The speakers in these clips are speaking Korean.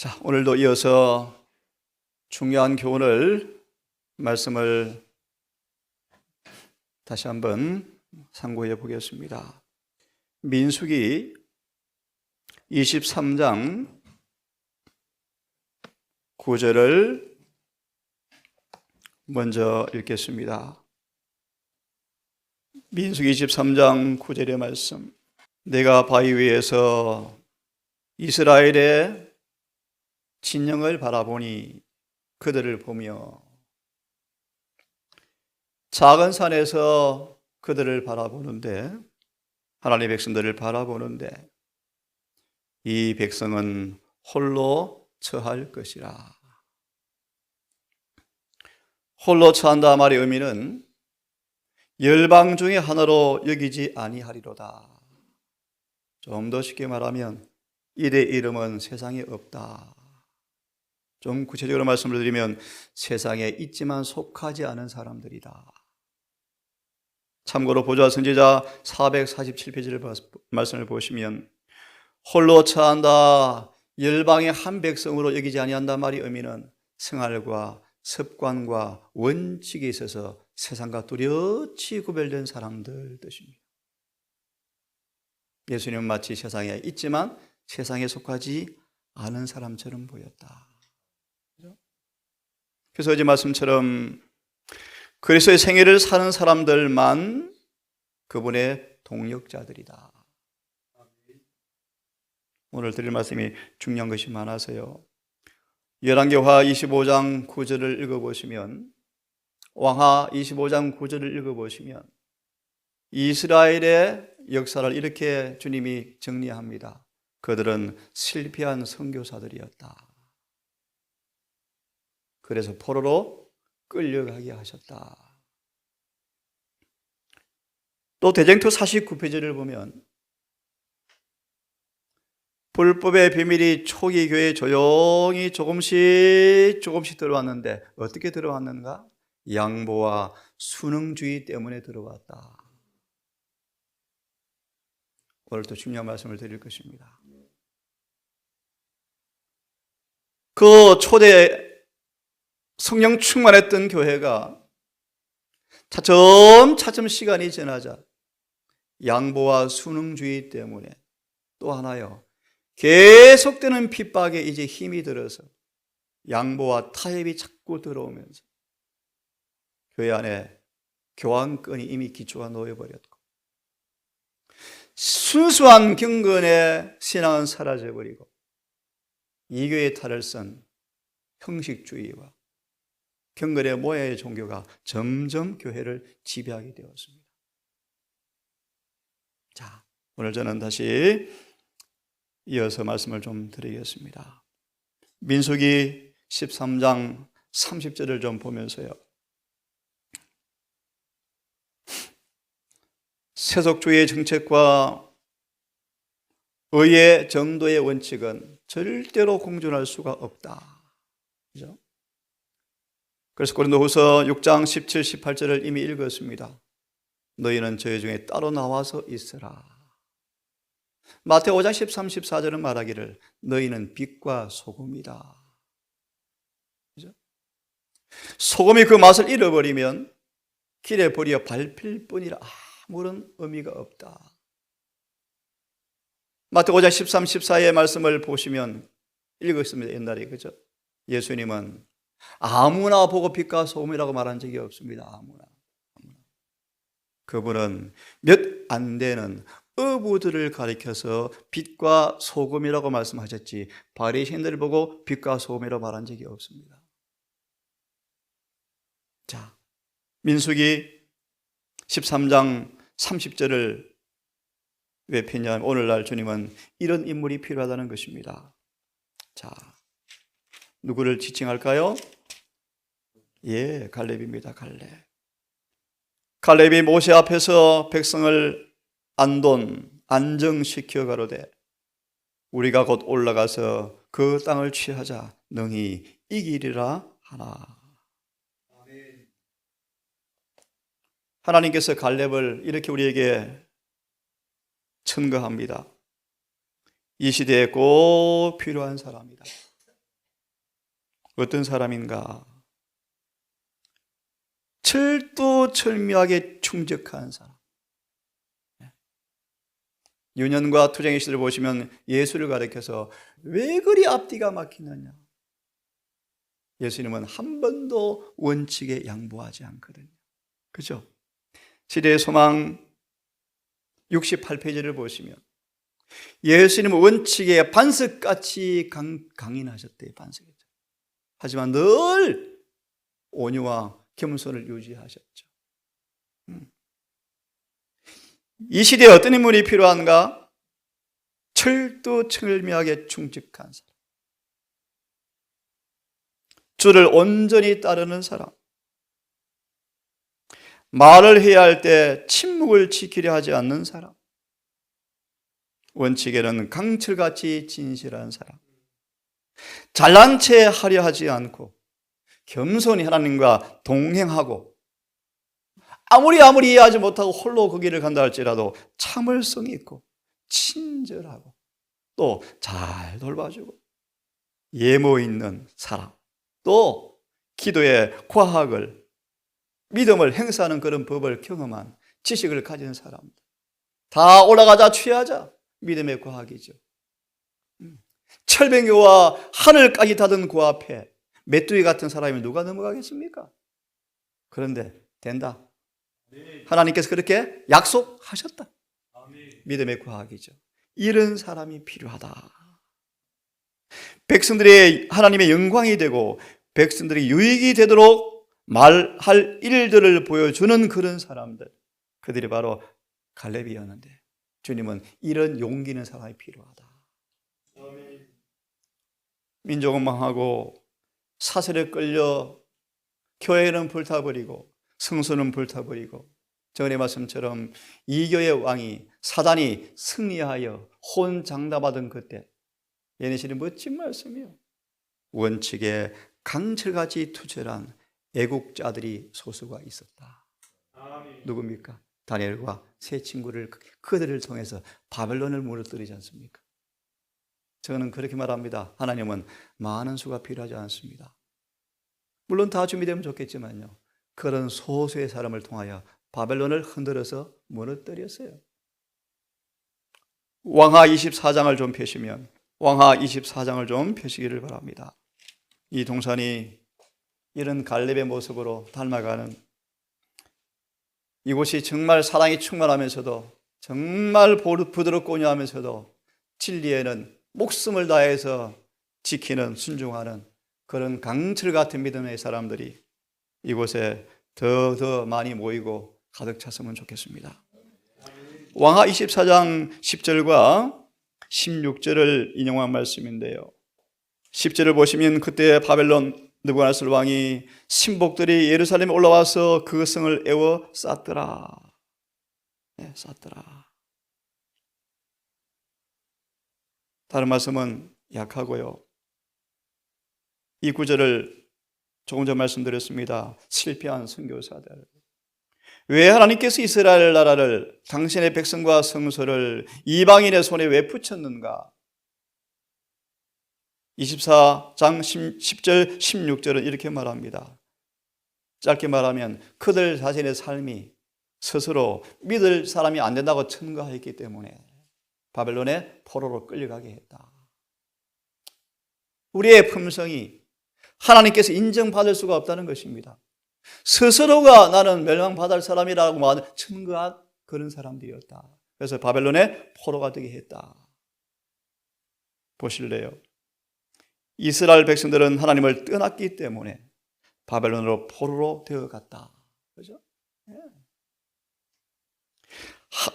자, 오늘도 이어서 중요한 교훈을 말씀을 다시 한번 상고해 보겠습니다. 민수기 23장 9절을 먼저 읽겠습니다. 민수기 23장 9절의 말씀. 내가 바위 위에서 이스라엘의 진영을 바라보니 그들을 보며 작은 산에서 그들을 바라보는데, 하나님의 백성들을 바라보는데 이 백성은 홀로 처할 것이라. 홀로 처한다 말의 의미는 열방 중에 하나로 여기지 아니하리로다. 좀 더 쉽게 말하면 이의 이름은 세상에 없다. 좀 구체적으로 말씀을 드리면 세상에 있지만 속하지 않은 사람들이다. 참고로 보좌 선지자 447페이지를 말씀을 보시면 홀로 처한다, 열방의 한 백성으로 여기지 아니한다 말의 의미는 생활과 습관과 원칙에 있어서 세상과 뚜렷이 구별된 사람들 뜻입니다. 예수님은 마치 세상에 있지만 세상에 속하지 않은 사람처럼 보였다. 그래서 어제 말씀처럼 그리스도의 생애를 사는 사람들만 그분의 동역자들이다. 오늘 드릴 말씀이 중요한 것이 많아서요. 열왕기하 25장 9절을 읽어보시면, 왕하 25장 9절을 읽어보시면 이스라엘의 역사를 이렇게 주님이 정리합니다. 그들은 실패한 선교사들이었다. 그래서 포로로 끌려가게 하셨다. 또 대쟁투 49페이지를 보면 불법의 비밀이 초기 교회에 조용히 조금씩 들어왔는데 어떻게 들어왔는가? 양보와 순응주의 때문에 들어왔다. 오늘 또 중요한 말씀을 드릴 것입니다. 그 초대 성령 충만했던 교회가 차츰 시간이 지나자 양보와 순응주의 때문에 또 하나요, 계속되는 핍박에 이제 힘이 들어서 양보와 타협이 자꾸 들어오면서 교회 안에 교환권이 이미 기초가 놓여버렸고 순수한 경건의 신앙은 사라져버리고 이 교회의 탈을 쓴 형식주의와 경건의 모양의 종교가 점점 교회를 지배하게 되었습니다. 자, 오늘 저는 다시 이어서 말씀을 좀 드리겠습니다. 민수기 13장 30절을 좀 보면서요. 세속주의의 정책과 의의 정도의 원칙은 절대로 공존할 수가 없다. 그죠? 그래서 고린도후서 6장 17, 18절을 이미 읽었습니다. 너희는 저희 중에 따로 나와서 있으라. 마태오 5장 13, 14절은 말하기를 너희는 빛과 소금이다. 그죠? 소금이 그 맛을 잃어버리면 길에 버려 밟힐 뿐이라 아무런 의미가 없다. 마태오 5장 13, 14의 말씀을 보시면 읽었습니다. 옛날에. 그죠? 예수님은 아무나 보고 빛과 소금이라고 말한 적이 없습니다. 아무나. 그분은 몇 안 되는 어부들을 가리켜서 빛과 소금이라고 말씀하셨지 바리새인들을 보고 빛과 소금이라고 말한 적이 없습니다. 자, 민수기 13장 30절을 왜 폈냐면 오늘날 주님은 이런 인물이 필요하다는 것입니다. 자, 누구를 지칭할까요? 예, 갈렙입니다. 갈렙이 모세 앞에서 백성을 안정시켜 가로되 우리가 곧 올라가서 그 땅을 취하자 능히 이기리라 하나. 하나님께서 갈렙을 이렇게 우리에게 청거합니다. 이 시대에 꼭 필요한 사람이다. 어떤 사람인가? 철두철미하게 충직한 사람. 유년과 투쟁의 시대를 보시면 예수를 가리켜서 왜 그리 앞뒤가 막히느냐? 예수님은 한 번도 원칙에 양보하지 않거든요. 그죠? 시대의 소망 68페이지를 보시면 예수님은 원칙에 반석같이 강인하셨대요. 반석이죠. 하지만 늘 온유와 겸손을 유지하셨죠. 이 시대에 어떤 인물이 필요한가? 철두철미하게 충직한 사람, 주를 온전히 따르는 사람, 말을 해야 할 때 침묵을 지키려 하지 않는 사람, 원칙에는 강철같이 진실한 사람, 잘난 체 하려 하지 않고 겸손히 하나님과 동행하고 아무리 이해하지 못하고 홀로 그 길을 간다 할지라도 참을성이 있고 친절하고 또 잘 돌봐주고 예모 있는 사람, 또 기도의 과학을, 믿음을 행사하는 그런 법을 경험한 지식을 가진 사람들, 다 올라가자 취하자 믿음의 과학이죠. 철병교와 하늘까지 닫은 그 앞에 메뚜기 같은 사람이 누가 넘어가겠습니까? 그런데 된다. 하나님께서 그렇게 약속하셨다. 믿음의 과학이죠. 이런 사람이 필요하다. 백성들의 하나님의 영광이 되고 백성들이 유익이 되도록 말할 일들을 보여주는 그런 사람들, 그들이 바로 갈렙이었는데 주님은 이런 용기 있는 사람이 필요하다. 민족은 망하고 사슬에 끌려 교회는 불타버리고 성소는 불타버리고 전의 말씀처럼 이교의 왕이 사단이 승리하여 혼장담하던 그때 예레미야는 멋진 말씀이에요. 원칙에 강철같이 투철한 애국자들이 소수가 있었다. 누굽니까? 다니엘과 세 친구를 그들을 통해서 바벨론을 무너뜨리지 않습니까? 저는 그렇게 말합니다. 하나님은 많은 수가 필요하지 않습니다. 물론 다 준비되면 좋겠지만요, 그런 소수의 사람을 통하여 바벨론을 흔들어서 무너뜨렸어요. 왕하 24장을 좀 펴시면 왕하 24장을 좀 펴시기를 바랍니다. 이 동산이 이런 갈렙의 모습으로 닮아가는, 이곳이 정말 사랑이 충만하면서도 정말 부드럽고 온유하면서도 진리에는 목숨을 다해서 지키는, 순종하는 그런 강철 같은 믿음의 사람들이 이곳에 더 많이 모이고 가득 찼으면 좋겠습니다. 왕하 24장 10절과 16절을 인용한 말씀인데요, 10절을 보시면 그때 바벨론 느부갓네살 왕이 신복들이 예루살렘에 올라와서 그 성을 에워 쌌더라. 네, 쌌더라. 다른 말씀은 약하고요. 이 구절을 조금 전 말씀드렸습니다. 실패한 선교사들. 왜 하나님께서 이스라엘 나라를, 당신의 백성과 성소를 이방인의 손에 왜 붙였는가? 24장 10절 16절은 이렇게 말합니다. 짧게 말하면 그들 자신의 삶이 스스로 믿을 사람이 안 된다고 천거했기 때문에 바벨론의 포로로 끌려가게 했다. 우리의 품성이 하나님께서 인정받을 수가 없다는 것입니다. 스스로가 나는 멸망받을 사람이라고 천거한 그런 사람들이었다. 그래서 바벨론의 포로가 되게 했다. 보실래요? 이스라엘 백성들은 하나님을 떠났기 때문에 바벨론으로 포로로 되어갔다. 그죠?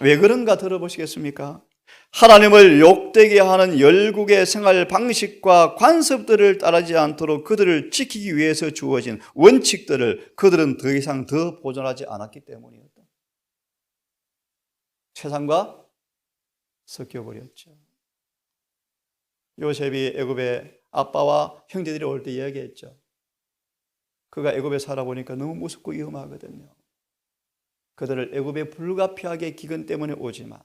왜 그런가 들어보시겠습니까? 하나님을 욕되게 하는 열국의 생활 방식과 관습들을 따르지 않도록 그들을 지키기 위해서 주어진 원칙들을 그들은 더 이상 더 보존하지 않았기 때문이었다. 세상과 섞여버렸죠. 요셉이 애굽에 아빠와 형제들이 올 때 이야기했죠. 그가 애굽에 살아보니까 너무 무섭고 위험하거든요. 그들을 애굽에 불가피하게 기근 때문에 오지만,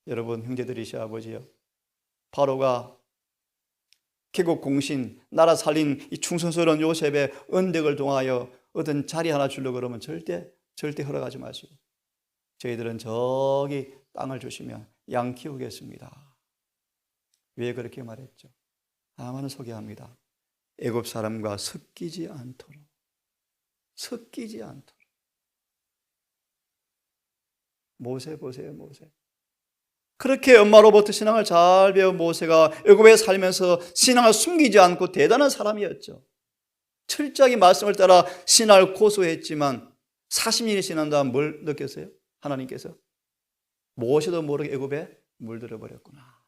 여러분 형제들이시 아버지요, 바로가 개국 공신, 나라 살린 이 충성스러운 요셉의 언덕을 통하여 어떤 자리 하나 주려고 그러면 절대 허락하지 마시고, 저희들은 저기 땅을 주시면 양 키우겠습니다. 왜 그렇게 말했죠? 하나님은 소개합니다. 애굽 사람과 섞이지 않도록. 모세 보세요, 모세. 그렇게 엄마로부터 신앙을 잘 배운 모세가 애굽에 살면서 신앙을 숨기지 않고 대단한 사람이었죠. 철저하게 말씀을 따라 신앙을 고수했지만 40년이 지난 다음 뭘 느꼈어요? 하나님께서 모세도 모르게 애굽에 물들어 버렸구나.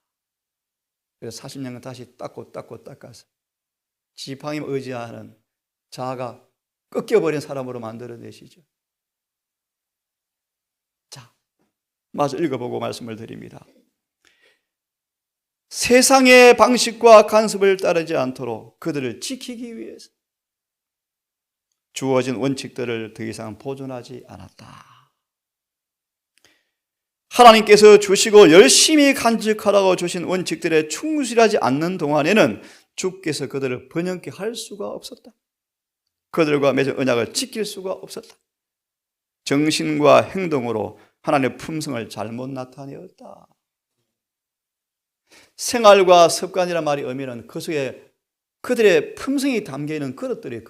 그래서 40년간 다시 닦아서 지팡이 의지하는 자아가 꺾여버린 사람으로 만들어내시죠. 자, 마저 읽어보고 말씀을 드립니다. 세상의 방식과 간섭을 따르지 않도록 그들을 지키기 위해서 주어진 원칙들을 더 이상 보존하지 않았다. 하나님께서 주시고 열심히 간직하라고 주신 원칙들에 충실하지 않는 동안에는 주께서 그들을 번영케 할 수가 없었다. 그들과 맺은 언약을 지킬 수가 없었다. 정신과 행동으로 하나님의 품성을 잘못 나타내었다. 생활과 습관이란 말이 의미는 그 속에 그들의 품성이 담겨있는 그릇들,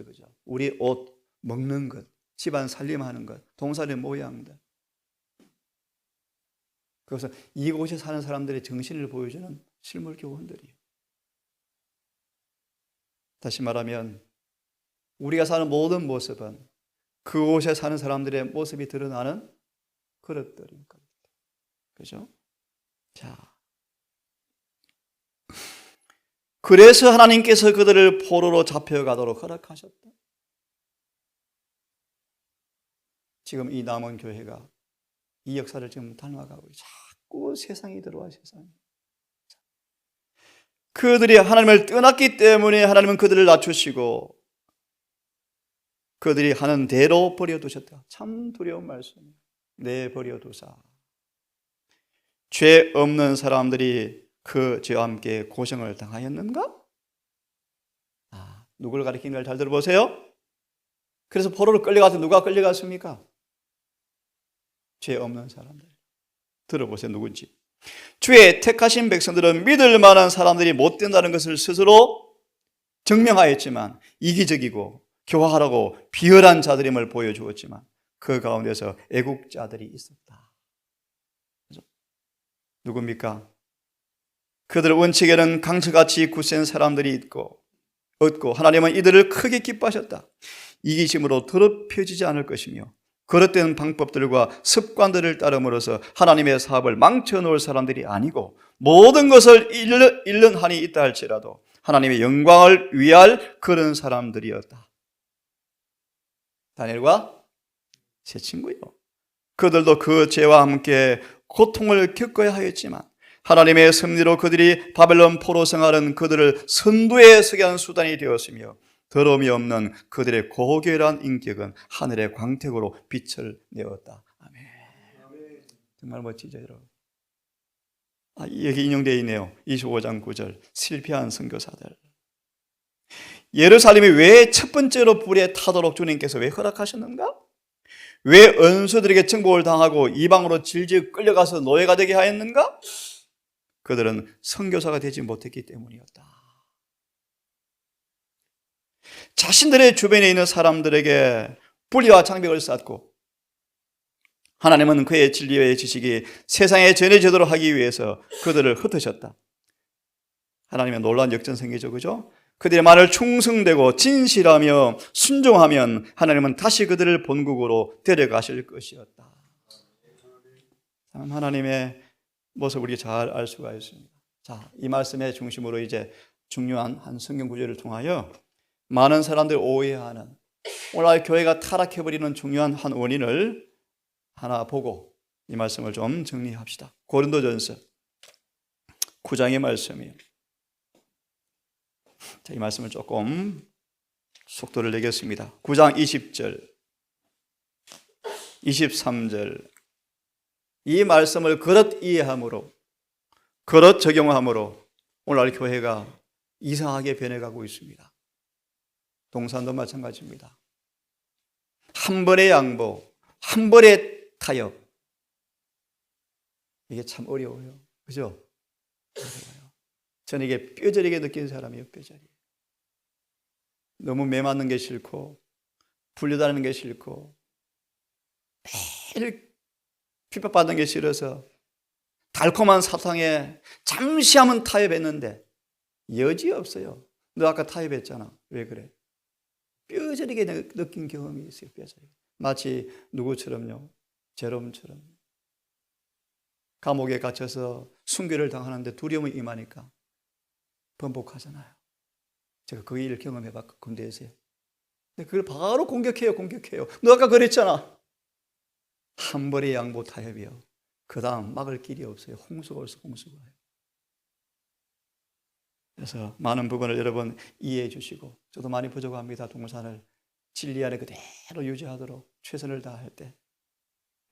그죠? 우리 옷, 먹는 것, 집안 살림하는 것, 동산의 모양들. 그래서 이곳에 사는 사람들의 정신을 보여주는 실물 교훈들이에요. 다시 말하면 우리가 사는 모든 모습은 그곳에 사는 사람들의 모습이 드러나는 그릇들인 겁니다. 그죠? 자, 그래서 하나님께서 그들을 포로로 잡혀가도록 허락하셨다. 지금 이 남은 교회가 이 역사를 지금 닮아가고 자꾸 세상이 들어와, 세상이. 그들이 하나님을 떠났기 때문에 하나님은 그들을 낮추시고 그들이 하는 대로 버려두셨다. 참 두려운 말씀이에요. 내버려두사. 죄 없는 사람들이 그 죄와 함께 고생을 당하였는가? 누구를 가리키는 걸 잘 들어보세요. 그래서 포로로 끌려가서 누가 끌려갔습니까? 죄 없는 사람들. 들어보세요, 누군지. 주의 택하신 백성들은 믿을 만한 사람들이 못 된다는 것을 스스로 증명하였지만 이기적이고 교화하라고 비열한 자들임을 보여주었지만 그 가운데서 애국자들이 있었다. 그렇죠? 누굽니까? 그들 원칙에는 강철같이 굳센 사람들이 없고 하나님은 이들을 크게 기뻐하셨다. 이기심으로 더럽혀지지 않을 것이며 그릇된 방법들과 습관들을 따름으로써 하나님의 사업을 망쳐놓을 사람들이 아니고 모든 것을 잃는 한이 있다 할지라도 하나님의 영광을 위할 그런 사람들이었다. 다니엘과 세 친구요. 그들도 그 죄와 함께 고통을 겪어야 하였지만 하나님의 섭리로 그들이 바벨론 포로 생활은 그들을 선두에 서게 한 수단이 되었으며 더러움이 없는 그들의 고결한 인격은 하늘의 광택으로 빛을 내었다. 아멘. 정말 멋지죠, 여러분. 여기 인용되어 있네요. 25장 9절. 실패한 선교사들. 예루살렘이 왜 첫 번째로 불에 타도록 주님께서 왜 허락하셨는가? 왜 원수들에게 정복을 당하고 이방으로 질질 끌려가서 노예가 되게 하였는가? 그들은 선교사가 되지 못했기 때문이었다. 자신들의 주변에 있는 사람들에게 불의와 장벽을 쌓고 하나님은 그의 진리의 지식이 세상에 전해지도록 하기 위해서 그들을 흩으셨다. 하나님의 놀라운 역전성이죠, 그죠? 그들의 말을 충성되고 진실하며 순종하면 하나님은 다시 그들을 본국으로 데려가실 것이었다. 참 하나님의 모습을 우리 잘 알 수가 있습니다. 자, 이 말씀의 중심으로 이제 중요한 한 성경 구절을 통하여 많은 사람들이 오해하는 오늘 교회가 타락해버리는 중요한 한 원인을 하나 보고 이 말씀을 좀 정리합시다. 고린도전서 9장의 말씀이에요. 자, 이 말씀을 조금 속도를 내겠습니다. 9장 20절, 23절 이 말씀을 그릇 이해함으로 그릇 적용함으로 오늘 교회가 이상하게 변해가고 있습니다. 동산도 마찬가지입니다. 한 번의 양보, 한 번의 타협. 이게 참 어려워요. 그죠? 어려워요. 저는 이게 뼈저리게 느끼는 사람이에요. 뼈저리. 너무 매 맞는 게 싫고 불려다니는 게 싫고 매일 핍박받는 게 싫어서 달콤한 사탕에 잠시 한번 타협했는데 여지없어요. 너 아까 타협했잖아. 왜 그래? 뼈저리게 느낀 경험이 있어요. 뼈저리게. 마치 누구처럼요? 제롬처럼 감옥에 갇혀서 순교를 당하는데 두려움이 임하니까 번복하잖아요. 제가 그 일을 경험해봤고 군대에서요. 근데 그걸 바로 공격해요. 너 아까 그랬잖아. 한 번의 양보 타협이요. 그 다음 막을 길이 없어요. 홍수가 올서 홍수가 와요. 그래서 많은 부분을 여러분 이해해 주시고, 저도 많이 부족합니다. 동산을 진리 안에 그대로 유지하도록 최선을 다할 때,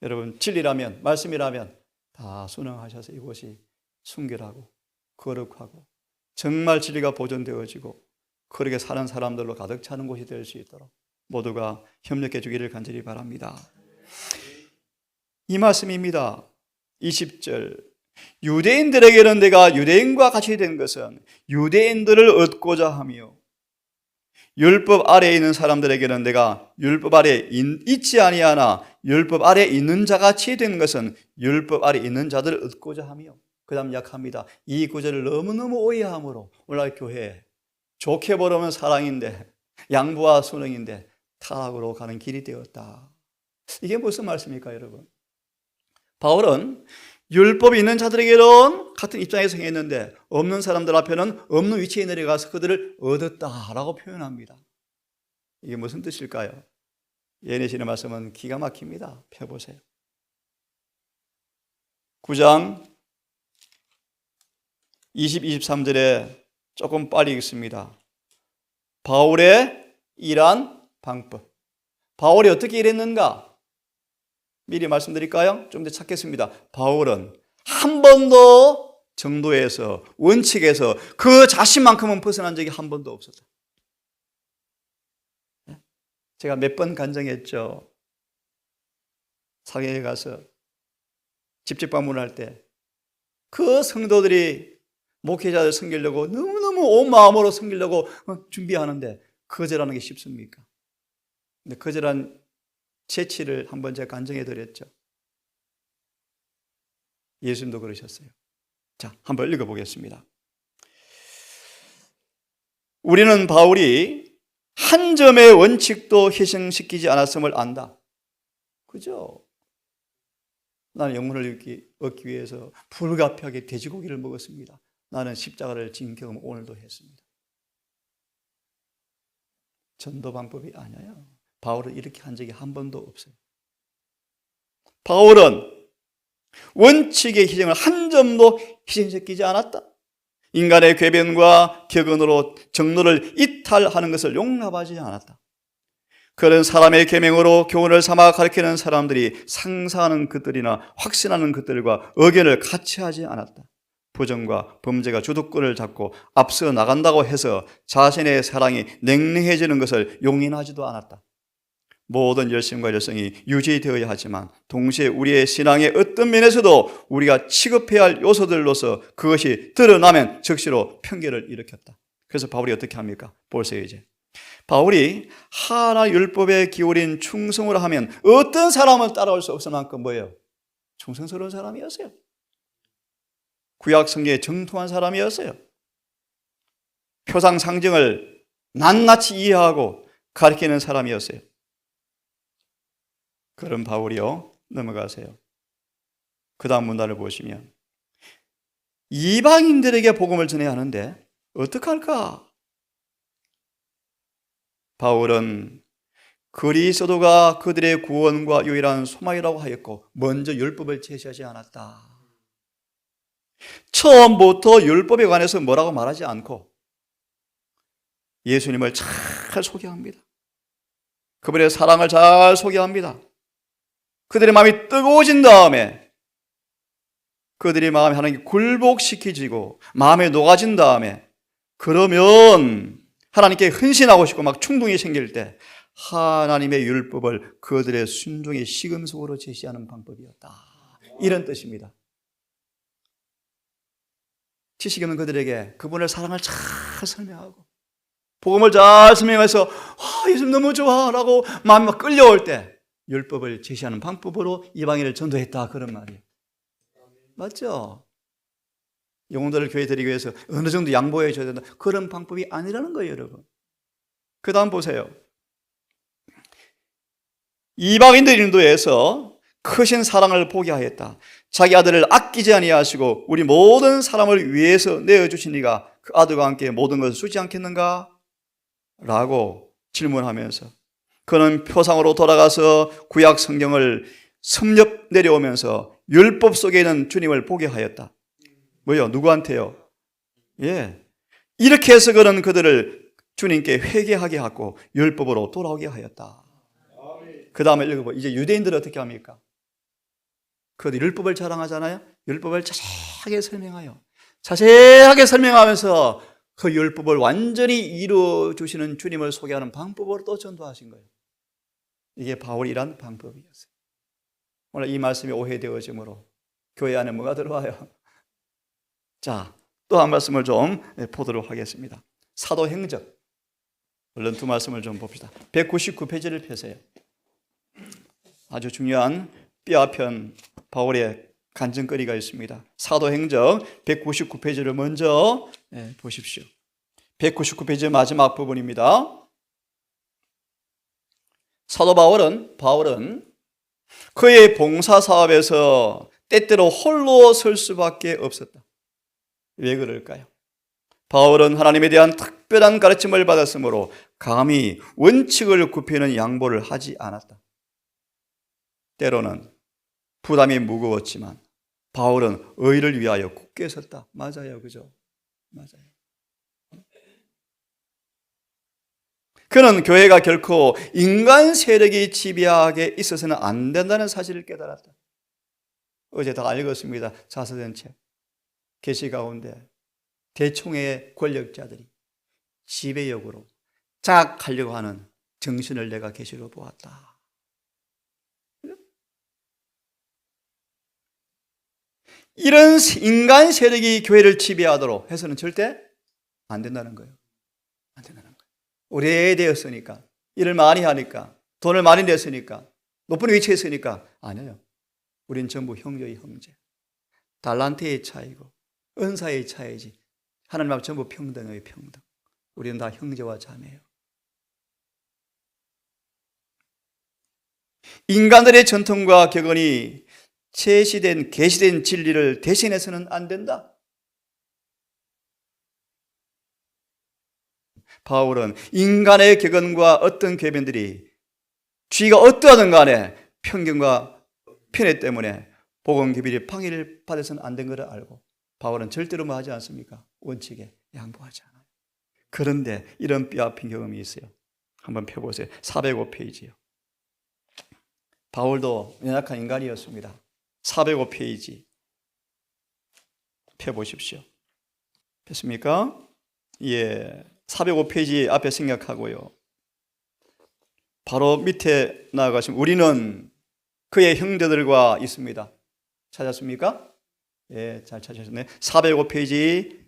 여러분 진리라면, 말씀이라면 다 순응하셔서 이곳이 순결하고 거룩하고 정말 진리가 보존되어지고 그렇게 사는 사람들로 가득 차는 곳이 될 수 있도록 모두가 협력해 주기를 간절히 바랍니다. 이 말씀입니다. 20절. 유대인들에게는 내가 유대인과 같이 된 것은 유대인들을 얻고자 하며, 율법 아래에 있는 사람들에게는 내가 율법 아래에 있지 아니하나 율법 아래에 있는 자같이 된 것은 율법 아래에 있는 자들을 얻고자 하며. 그 다음 약합니다. 이 구절을 너무너무 오해함으로 오늘 교회에 좋게 보려면 사랑인데 양보와 순응인데 타락으로 가는 길이 되었다. 이게 무슨 말씀입니까, 여러분? 바울은 율법이 있는 자들에게는 같은 입장에서 행했는데 없는 사람들 앞에는 없는 위치에 내려가서 그들을 얻었다라고 표현합니다. 이게 무슨 뜻일까요? 예내신의 말씀은 기가 막힙니다. 펴보세요. 9장 20, 23절에 조금 빨리 읽습니다. 바울의 일한 방법. 바울이 어떻게 일했는가? 미리 말씀드릴까요? 좀 더 찾겠습니다. 바울은 한 번도 정도에서, 원칙에서 그 자신만큼은 벗어난 적이 한 번도 없었다. 제가 몇 번 간증했죠. 사경에 가서 집집 방문할 때 그 성도들이 목회자들 섬기려고 너무너무 온 마음으로 섬기려고 준비하는데 거절하는 게 쉽습니까? 근데 거절한 재치를 한번 제가 간증해 드렸죠. 예수님도 그러셨어요. 자, 한번 읽어보겠습니다. 우리는 바울이 한 점의 원칙도 희생시키지 않았음을 안다. 그죠? 나는 영혼을 얻기 위해서 불가피하게 돼지고기를 먹었습니다. 나는 십자가를 진 경험 오늘도 했습니다. 전도 방법이 아니에요. 바울은 이렇게 한 적이 한 번도 없어요. 바울은 원칙의 희생을 한 점도 희생시키지 않았다. 인간의 궤변과 격언으로 정로를 이탈하는 것을 용납하지 않았다. 그런 사람의 계명으로 교훈을 삼아 가르치는 사람들이 상상하는 것들이나 확신하는 것들과 의견을 같이 하지 않았다. 부정과 범죄가 주도권을 잡고 앞서 나간다고 해서 자신의 사랑이 냉랭해지는 것을 용인하지도 않았다. 모든 열심과 열성이 유지되어야 하지만 동시에 우리의 신앙의 어떤 면에서도 우리가 취급해야 할 요소들로서 그것이 드러나면 즉시로 편견을 일으켰다. 그래서 바울이 어떻게 합니까? 보세요. 이제 바울이 하나님의 율법에 기울인 충성으로 하면 어떤 사람을 따라올 수 없을 만큼 뭐예요? 충성스러운 사람이었어요. 구약 성경에 정통한 사람이었어요. 표상 상징을 낱낱이 이해하고 가르치는 사람이었어요. 그런 바울이요, 넘어가세요. 그 다음 문단을 보시면 이방인들에게 복음을 전해야 하는데 어떡할까? 바울은 그리스도가 그들의 구원과 유일한 소망이라고 하였고 먼저 율법을 제시하지 않았다. 처음부터 율법에 관해서 뭐라고 말하지 않고 예수님을 잘 소개합니다. 그분의 사랑을 잘 소개합니다. 그들의 마음이 뜨거워진 다음에, 그들의 마음이 하나님께 굴복시켜지고 마음에 녹아진 다음에 그러면 하나님께 헌신하고 싶고 막 충동이 생길 때 하나님의 율법을 그들의 순종의 시금석으로 제시하는 방법이었다. 이런 뜻입니다. 지식이 없는 그들에게 그분의 사랑을 잘 설명하고 복음을 잘 설명해서 예수님 너무 좋아 라고 마음이 막 끌려올 때 율법을 제시하는 방법으로 이방인을 전도했다, 그런 말이에요. 맞죠? 영혼들을 교회에 드리기 위해서 어느 정도 양보해 줘야 된다, 그런 방법이 아니라는 거예요, 여러분. 그 다음 보세요. 이방인들 인도에서 크신 사랑을 보게 하였다. 자기 아들을 아끼지 아니하시고 우리 모든 사람을 위해서 내어주시니가 그 아들과 함께 모든 것을 주지 않겠는가? 라고 질문하면서 그는 표상으로 돌아가서 구약 성경을 섭렵 내려오면서 율법 속에 있는 주님을 보게 하였다. 뭐요? 누구한테요? 예. 이렇게 해서 그는 그들을 주님께 회개하게 하고 율법으로 돌아오게 하였다. 그 다음에 읽어보. 이제 유대인들은 어떻게 합니까? 그들 율법을 자랑하잖아요. 율법을 자세하게 설명하여 자세하게 설명하면서 그 율법을 완전히 이루어 주시는 주님을 소개하는 방법으로 또 전도하신 거예요. 이게 바울이 일한 방법이었어요. 오늘 이 말씀이 오해되어지므로 교회 안에 뭐가 들어와요? 자, 또 한 말씀을 좀 보도록 하겠습니다. 사도행전, 얼른 두 말씀을 좀 봅시다. 199페이지를 펴세요. 아주 중요한 뼈아편 바울의 간증거리가 있습니다. 사도행전 199페이지를 먼저 보십시오. 199페이지 마지막 부분입니다. 사도 바울은 그의 봉사사업에서 때때로 홀로 설 수밖에 없었다. 왜 그럴까요? 바울은 하나님에 대한 특별한 가르침을 받았으므로 감히 원칙을 굽히는 양보를 하지 않았다. 때로는 부담이 무거웠지만 바울은 의를 위하여 굳게 섰다. 맞아요, 그죠? 맞아요. 그는 교회가 결코 인간 세력이 지배하게 있어서는 안 된다는 사실을 깨달았다. 어제 다 읽었습니다. 자서전 책. 계시 가운데 대총회의 권력자들이 지배력으로 장악하려고 하는 정신을 내가 계시로 보았다. 이런 인간 세력이 교회를 지배하도록 해서는 절대 안 된다는 거예요. 안 된다는 거예요. 오래되었으니까, 일을 많이 하니까, 돈을 많이 냈으니까, 높은 위치에 있으니까 아니에요. 우린 전부 형제의 형제. 달란트의 차이고 은사의 차이지 하나님 앞에 전부 평등의 평등. 우리는 다 형제와 자매예요. 인간들의 전통과 격언이 계시된 진리를 대신해서는 안 된다. 바울은 인간의 격언과 어떤 궤변들이 쥐가 어떠하든 간에 편견과 편애 때문에 복음 기별이 방해를 받아서는 안 된 것을 알고 바울은 절대로 뭐 하지 않습니까? 원칙에 양보하지 않아요. 그런데 이런 뼈아픈 경험이 있어요. 한번 펴보세요. 405페이지요. 바울도 연약한 인간이었습니다. 405페이지 펴보십시오. 폈습니까? 예, 405페이지 앞에 생각하고요. 바로 밑에 나아가시면 우리는 그의 형제들과 있습니다. 찾았습니까? 예, 잘 찾으셨네. 405페이지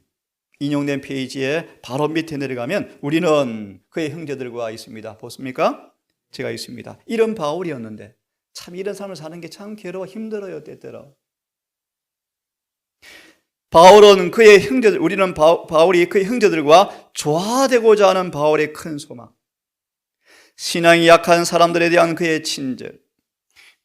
인용된 페이지에 바로 밑에 내려가면 우리는 그의 형제들과 있습니다. 보십니까? 제가 있습니다. 이런 바울이었는데 참 이런 삶을 사는 게 참 괴로워 힘들어요, 때때로. 바울은 그의 형제들, 우리는 바울이 그의 형제들과 조화되고자 하는 바울의 큰 소망, 신앙이 약한 사람들에 대한 그의 친절,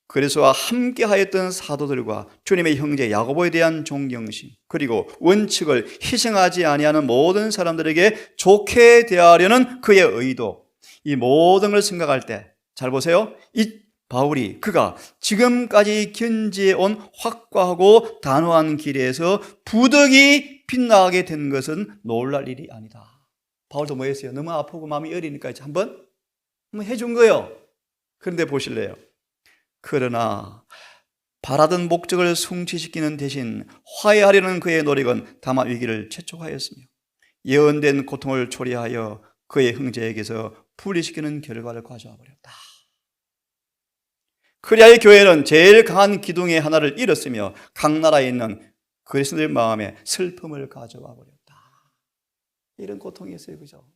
그리스도와 함께 하였던 사도들과 주님의 형제 야고보에 대한 존경심, 그리고 원칙을 희생하지 아니하는 모든 사람들에게 좋게 대하려는 그의 의도, 이 모든 걸 생각할 때 잘 보세요. 이 바울이 그가 지금까지 견지해 온 확고하고 단호한 길에서 부득이 빗나가게 된 것은 놀랄 일이 아니다. 바울도 뭐 했어요? 너무 아프고 마음이 여리니까 한번 해준 거예요. 그런데 보실래요? 그러나 바라던 목적을 성취시키는 대신 화해하려는 그의 노력은 다만 위기를 재촉하였으며 예언된 고통을 초래하여 그의 형제에게서 분리시키는 결과를 가져와 버렸다. 코리아의 교회는 제일 강한 기둥의 하나를 잃었으며 각 나라에 있는 그리스도의 마음에 슬픔을 가져와 버렸다. 이런 고통이 있어요. 그죠?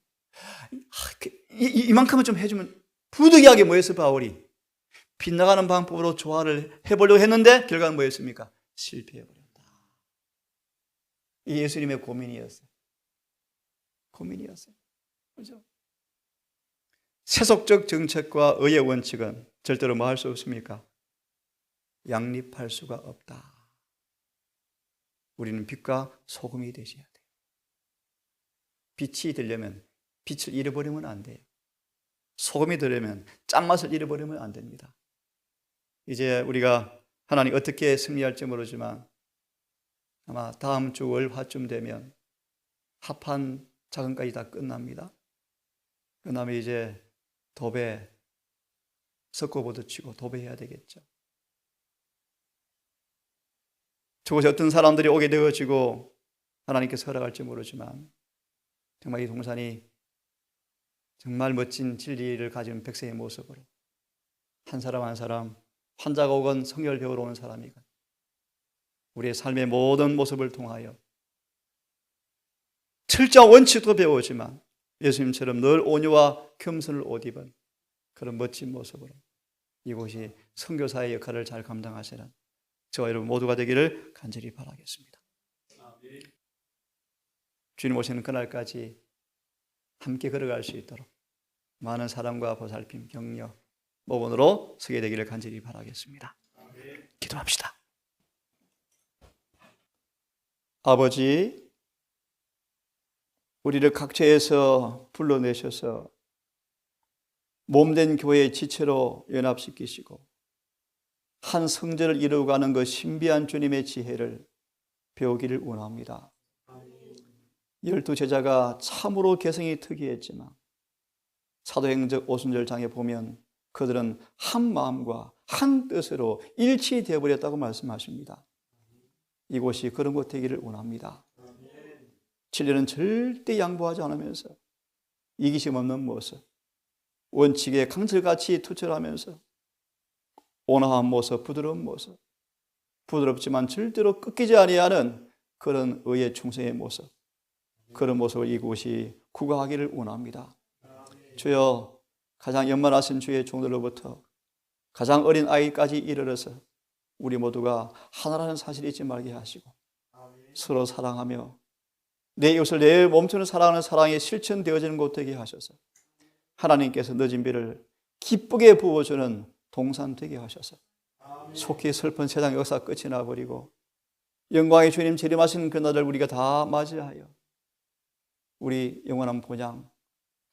이만큼은 좀 해주면 부득이하게 뭐였어요? 바울이 빗나가는 방법으로 조화를 해보려고 했는데 결과는 뭐였습니까? 실패해버렸다. 이 예수님의 고민이었어요. 고민이었어요. 그죠? 세속적 정책과 의의 원칙은 절대로 뭐 할 수 없습니까? 양립할 수가 없다. 우리는 빛과 소금이 되셔야 돼요. 빛이 되려면 빛을 잃어버리면 안 돼요. 소금이 되려면 짠맛을 잃어버리면 안 됩니다. 이제 우리가 하나님 어떻게 승리할지 모르지만 아마 다음 주 월화쯤 되면 합한 자금까지 다 끝납니다. 그 다음에 이제 도배, 석고보드 치고 도배해야 되겠죠. 저곳에 어떤 사람들이 오게 되어지고 하나님께서 허락할지 모르지만 정말 이 동산이 정말 멋진 진리를 가진 백성의 모습으로 한 사람 한 사람 환자가 오건 성경을 배우러 오는 사람이건 우리의 삶의 모든 모습을 통하여 철저한 원칙도 배우지만 예수님처럼 늘 온유와 겸손을 옷 입은 그런 멋진 모습으로 이곳이 선교사의 역할을 잘 감당하시는 저와 여러분 모두가 되기를 간절히 바라겠습니다. 주님 오시는 그날까지 함께 걸어갈 수 있도록 많은 사랑과 보살핌, 격려, 모범으로 서게 되기를 간절히 바라겠습니다. 기도합시다. 아버지, 우리를 각처에서 불러내셔서 몸된 교회의 지체로 연합시키시고 한 성전을 이루어가는 그 신비한 주님의 지혜를 배우기를 원합니다. 12 제자가 참으로 개성이 특이했지만 사도행전 오순절장에 보면 그들은 한 마음과 한 뜻으로 일치되어 버렸다고 말씀하십니다. 이곳이 그런 곳 되기를 원합니다. 진리는 절대 양보하지 않으면서 이기심 없는 모습, 원칙에 강철같이 투철하면서 온화한 모습, 부드러운 모습, 부드럽지만 절대로 꺾이지 아니하는 그런 의의 충성의 모습, 그런 모습을 이곳이 구가하기를 원합니다. 주여, 가장 연만하신 주의 종들로부터 가장 어린 아이까지 이르러서 우리 모두가 하나라는 사실을 잊지 말게 하시고 서로 사랑하며 내 이웃을 내 몸처럼 사랑하는 사랑이 실천되어지는 곳 되게 하셔서 하나님께서 늦은 비를 기쁘게 부어주는 동산 되게 하셔서 속히 슬픈 세상 역사 끝이 나버리고 영광의 주님 재림하신 그날을 우리가 다 맞이하여 우리 영원한 본향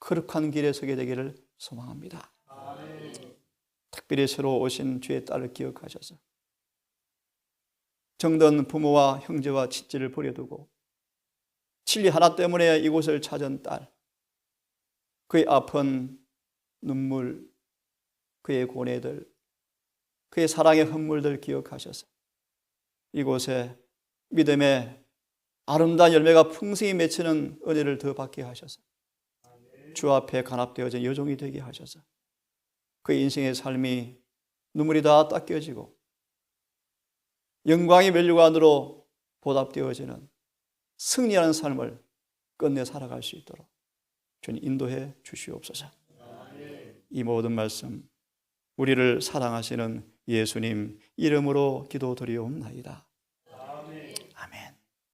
거룩한 길에 서게 되기를 소망합니다. 특별히 새로 오신 주의 딸을 기억하셔서 정든 부모와 형제와 친지를 버려두고 진리 하나 때문에 이곳을 찾은 딸, 그의 아픈 눈물, 그의 고뇌들, 그의 사랑의 헌물들 기억하셔서 이곳에 믿음의 아름다운 열매가 풍성히 맺히는 은혜를 더 받게 하셔서 주 앞에 간합되어진 여종이 되게 하셔서 그의 인생의 삶이 눈물이 다 닦여지고 영광의 면류관으로 보답되어지는 승리하는 삶을 끝내 살아갈 수 있도록 주님 인도해 주시옵소서. 이 모든 말씀 우리를 사랑하시는 예수님 이름으로 기도드리옵나이다.